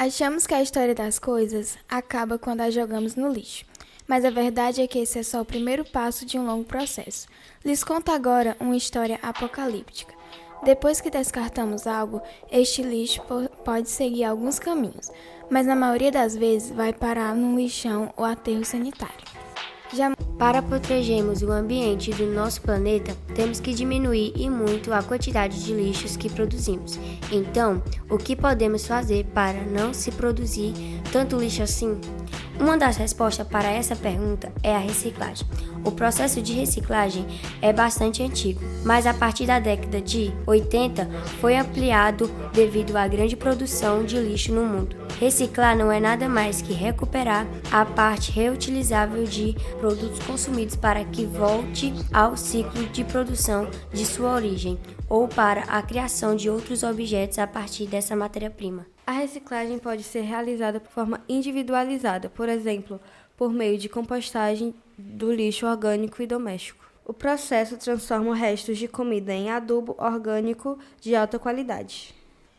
Achamos que a história das coisas acaba quando as jogamos no lixo, mas a verdade é que esse é só o primeiro passo de um longo processo. Lhes conto agora uma história apocalíptica. Depois que descartamos algo, este lixo pode seguir alguns caminhos, mas na maioria das vezes vai parar num lixão ou aterro sanitário. Para protegermos o ambiente do nosso planeta, temos que diminuir e muito a quantidade de lixos que produzimos. Então, o que podemos fazer para não se produzir tanto lixo assim? Uma das respostas para essa pergunta é a reciclagem. O processo de reciclagem é bastante antigo, mas a partir da década de 80 foi ampliado devido à grande produção de lixo no mundo. Reciclar não é nada mais que recuperar a parte reutilizável de produtos consumidos para que volte ao ciclo de produção de sua origem ou para a criação de outros objetos a partir dessa matéria-prima. A reciclagem pode ser realizada de forma individualizada, por exemplo, por meio de compostagem do lixo orgânico e doméstico. O processo transforma restos de comida em adubo orgânico de alta qualidade.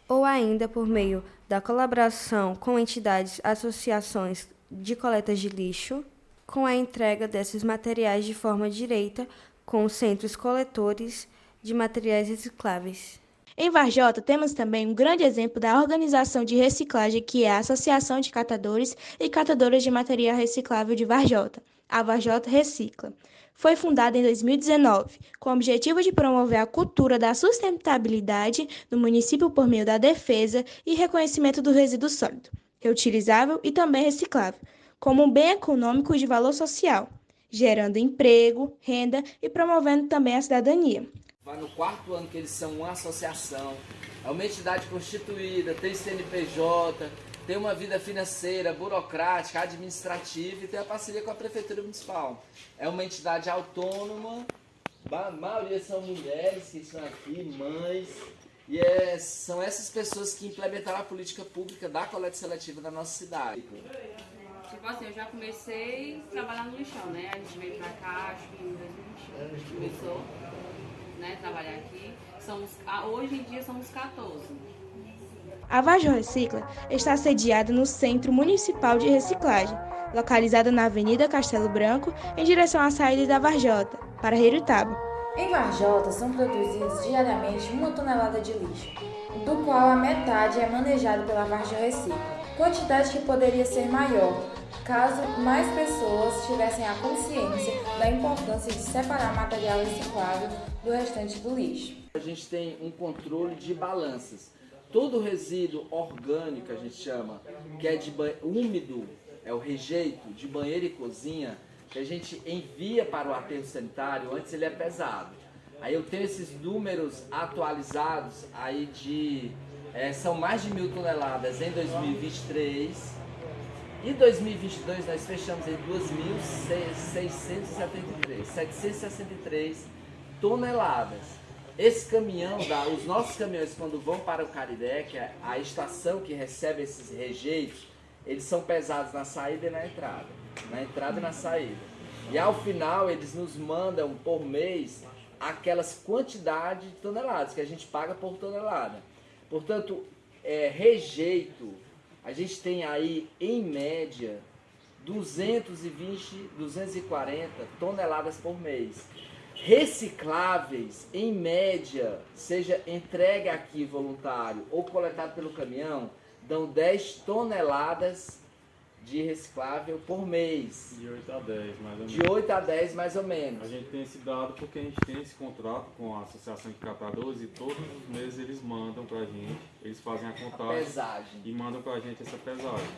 Ou ainda por meio da colaboração com entidades, associações de coletas de lixo, com a entrega desses materiais de forma direta com os centros coletores de materiais recicláveis. Em Varjota, temos também um grande exemplo da organização de reciclagem, que é a Associação de Catadores e Catadoras de Material Reciclável de Varjota, a Varjota Recicla. Foi fundada em 2019, com o objetivo de promover a cultura da sustentabilidade no município por meio da defesa e reconhecimento do resíduo sólido, reutilizável e também reciclável, como um bem econômico de valor social, gerando emprego, renda e promovendo também a cidadania. Vai no 4º ano que eles são uma associação, é uma entidade constituída, tem CNPJ, tem uma vida financeira, burocrática, administrativa e tem a parceria com a Prefeitura Municipal. É uma entidade autônoma, a maioria são mulheres que estão aqui, mães, e são essas pessoas que implementaram a política pública da coleta seletiva da nossa cidade. Tipo assim, eu já comecei a trabalhar no lixão, né? A gente veio pra cá, acho que em 2020 a gente começou, né, trabalhar aqui. Hoje em dia somos 14. A Varjota Recicla está sediada no Centro Municipal de Reciclagem, localizada na Avenida Castelo Branco, em direção à saída da Varjota, para Herutaba. Em Varjota são produzidos diariamente 1 tonelada de lixo, do qual a metade é manejado pela Varjota Recicla, quantidade que poderia ser maior, caso mais pessoas tivessem a consciência da importância de separar material reciclável do restante do lixo. A gente tem um controle de balanças. Todo resíduo orgânico, a gente chama, que é de úmido, é o rejeito de banheiro e cozinha, que a gente envia para o aterro sanitário, antes ele é pesado. Aí eu tenho esses números atualizados, aí são mais de 1.000 toneladas em 2023. Em 2022 nós fechamos em 763 toneladas. Esse caminhão, os nossos caminhões, quando vão para o Caridé, que é a estação que recebe esses rejeitos, eles são pesados na saída e na entrada e na saída. E ao final eles nos mandam por mês aquelas quantidades de toneladas que a gente paga por tonelada. Portanto, rejeito, a gente tem aí em média 220, 240 toneladas por mês. Recicláveis, em média, seja entregue aqui voluntário ou coletado pelo caminhão, dão 10 toneladas de reciclável por mês. De 8 a 10, mais ou menos. De 8 a 10, mais ou menos. A gente tem esse dado porque a gente tem esse contrato com a Associação de Catadores e todos os meses eles mandam pra gente, eles fazem a contagem e mandam pra gente essa pesagem.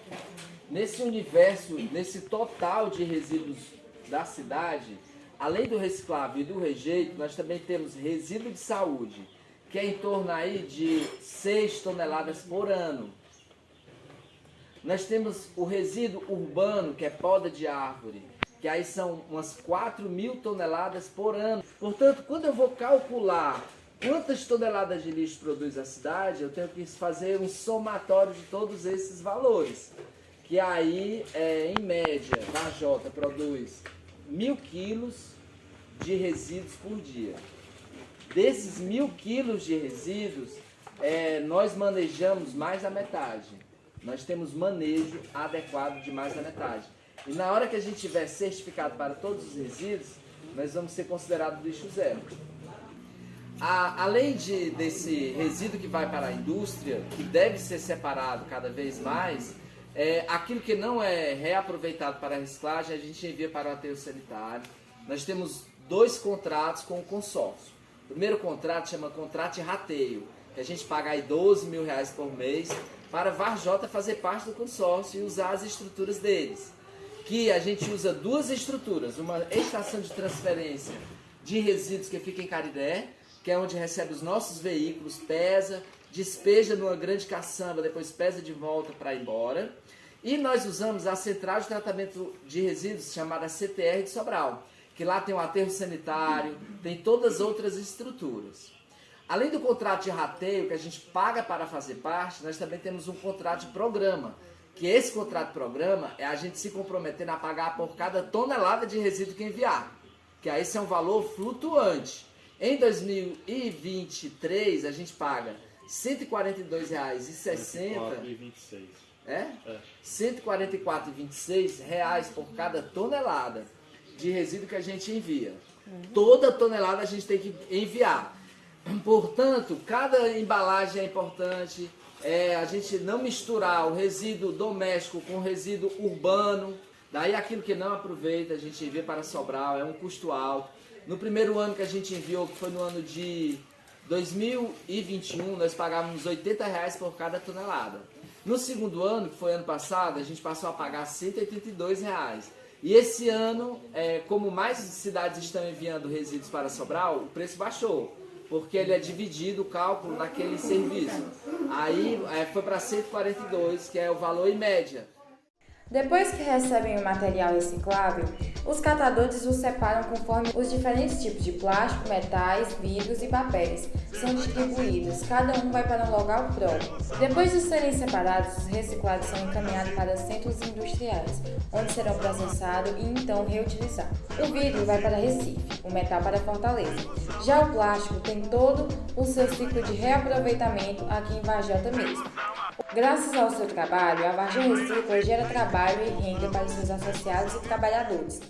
Nesse universo, nesse total de resíduos da cidade, além do reciclável e do rejeito, nós também temos resíduo de saúde, que é em torno aí de 6 toneladas por ano. Nós temos o resíduo urbano, que é poda de árvore, que aí são umas 4.000 toneladas por ano. Portanto, quando eu vou calcular quantas toneladas de lixo produz a cidade, eu tenho que fazer um somatório de todos esses valores. Que aí, em média, Varjota produz 1.000 quilos de resíduos por dia. Desses 1.000 quilos de resíduos, nós manejamos mais da metade. nós temos manejo adequado de mais da metade. E na hora que a gente tiver certificado para todos os resíduos, nós vamos ser considerados lixo zero. Além desse resíduo que vai para a indústria, que deve ser separado cada vez mais, aquilo que não é reaproveitado para a reciclagem, a gente envia para o aterro sanitário. Nós temos 2 contratos com o consórcio. O primeiro contrato chama contrato de rateio, que a gente paga aí R$12 mil por mês para a Varjota fazer parte do consórcio e usar as estruturas deles. Que a gente usa 2 estruturas, uma estação de transferência de resíduos que fica em Caridé, que é onde recebe os nossos veículos, pesa, despeja numa grande caçamba, depois pesa de volta para ir embora. E nós usamos a central de tratamento de resíduos chamada CTR de Sobral, que lá tem um aterro sanitário, tem todas as outras estruturas. Além do contrato de rateio, que a gente paga para fazer parte, nós também temos um contrato de programa, que esse contrato de programa é a gente se comprometendo a pagar por cada tonelada de resíduo que enviar, que aí esse é um valor flutuante. Em 2023, a gente paga R$ 142,60. R$ 144,26 por cada tonelada de resíduo que a gente envia. Toda tonelada a gente tem que enviar. Portanto, cada embalagem é importante. A gente não misturar o resíduo doméstico com o resíduo urbano. Daí aquilo que não aproveita, a gente envia para Sobral, é um custo alto. No primeiro ano que a gente enviou, que foi no ano de 2021, nós pagávamos R$ 80 por cada tonelada. No segundo ano, que foi ano passado, a gente passou a pagar R$ 182. E esse ano, como mais cidades estão enviando resíduos para Sobral, o preço baixou, porque ele é dividido o cálculo naquele serviço. Aí foi para 142, que é o valor em média. Depois que recebem o material reciclável, os catadores os separam conforme os diferentes tipos de plástico, metais, vidros e papéis são distribuídos, cada um vai para um local próprio. Depois de serem separados, os reciclados são encaminhados para centros industriais, onde serão processados e então reutilizados. O vidro vai para Recife, o metal para Fortaleza. Já o plástico tem todo o seu ciclo de reaproveitamento aqui em Varjota mesmo. Graças ao seu trabalho, a Varjota Recicla gera trabalho e renda para os seus associados e trabalhadores.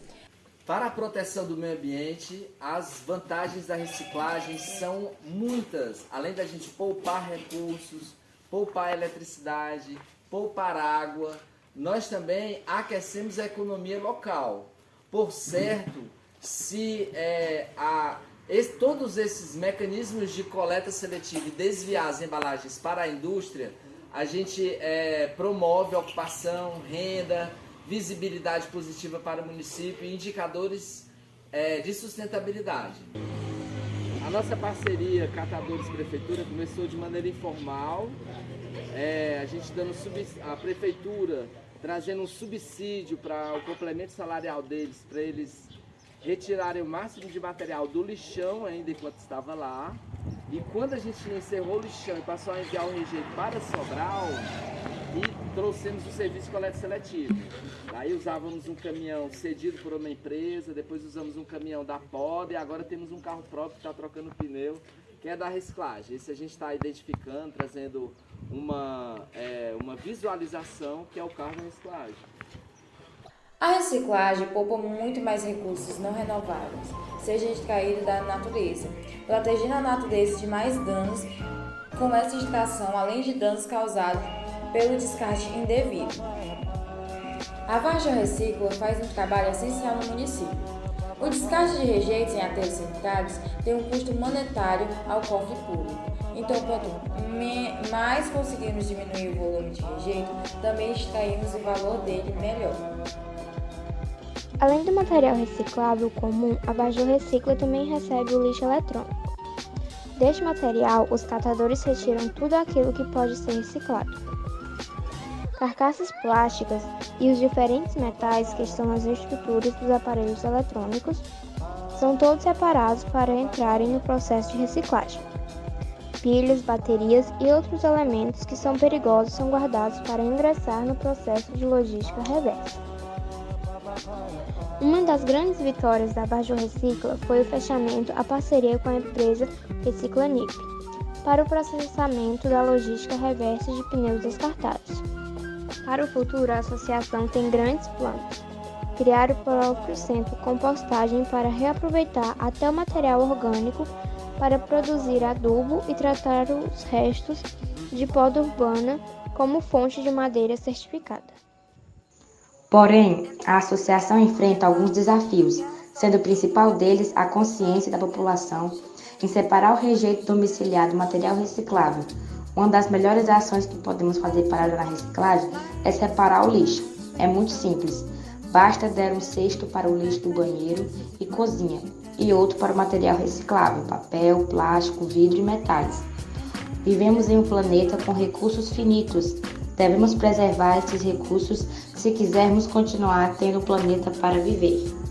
Para a proteção do meio ambiente, as vantagens da reciclagem são muitas. Além da gente poupar recursos, poupar eletricidade, poupar água, nós também aquecemos a economia local. Por certo, se todos esses mecanismos de coleta seletiva e desviar as embalagens para a indústria, a gente promove ocupação, renda, visibilidade positiva para o município e indicadores de sustentabilidade. A nossa parceria Catadores Prefeitura começou de maneira informal, a gente dando a prefeitura trazendo um subsídio para o complemento salarial deles, para eles retirarem o máximo de material do lixão ainda enquanto estava lá. E quando a gente encerrou o lixão e passou a enviar o rejeito para Sobral, e trouxemos o serviço de coleta seletiva. Aí usávamos um caminhão cedido por uma empresa, depois usamos um caminhão da Poda e agora temos um carro próprio que está trocando pneu, que é da reciclagem. Esse a gente está identificando, trazendo uma visualização, que é o carro da reciclagem. A reciclagem poupa muito mais recursos não renováveis, seja extraído da natureza, protegendo a natureza de mais danos com essa extração, além de danos causados pelo descarte indevido. A Varjota Recicla faz um trabalho essencial no município. O descarte de rejeitos em aterros sanitários tem um custo monetário ao cofre público. Então, quanto mais conseguirmos diminuir o volume de rejeito, também extraímos o valor dele melhor. Além do material reciclável comum, a Varjota Recicla também recebe o lixo eletrônico. Deste material, os catadores retiram tudo aquilo que pode ser reciclado. Carcaças plásticas e os diferentes metais que estão nas estruturas dos aparelhos eletrônicos são todos separados para entrarem no processo de reciclagem. Pilhas, baterias e outros elementos que são perigosos são guardados para ingressar no processo de logística reversa. Uma das grandes vitórias da Varjota Recicla foi o fechamento à parceria com a empresa Reciclanip para o processamento da logística reversa de pneus descartados. Para o futuro, a associação tem grandes planos. Criar o próprio centro compostagem para reaproveitar até o material orgânico para produzir adubo e tratar os restos de poda urbana como fonte de madeira certificada. Porém, a associação enfrenta alguns desafios, sendo o principal deles a consciência da população em separar o rejeito domiciliar do material reciclável. Uma das melhores ações que podemos fazer para ajudar na reciclagem é separar o lixo. É muito simples. Basta dar um cesto para o lixo do banheiro e cozinha e outro para o material reciclável, papel, plástico, vidro e metais. Vivemos em um planeta com recursos finitos. Devemos preservar esses recursos se quisermos continuar tendo o planeta para viver.